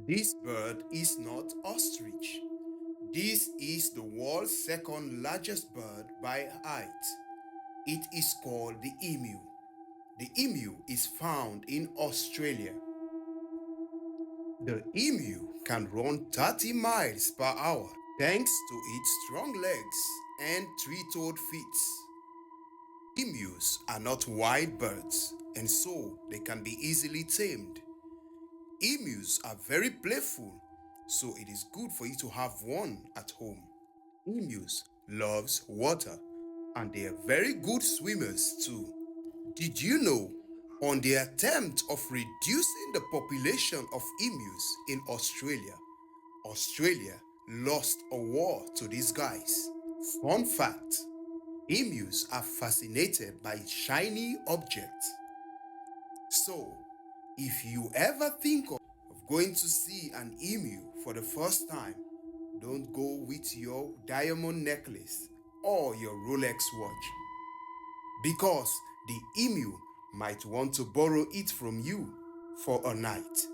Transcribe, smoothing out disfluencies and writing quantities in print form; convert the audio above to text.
This bird is not ostrich. This is the world's second largest bird by height. It is called the emu. The emu is found in Australia. The emu can run 30 miles per hour thanks to its strong legs and three-toed feet. Emus are not wild birds, and so they can be easily tamed. Emus are very playful, so it is good for you to have one at home. Emus loves water, and they are very good swimmers too. Did you know, on the attempt of reducing the population of emus in Australia, Australia lost a war to these guys? Fun fact, emus are fascinated by shiny objects. So, if you ever think of going to see an emu for the first time, don't go with your diamond necklace or your Rolex watch, because the emu might want to borrow it from you for a night.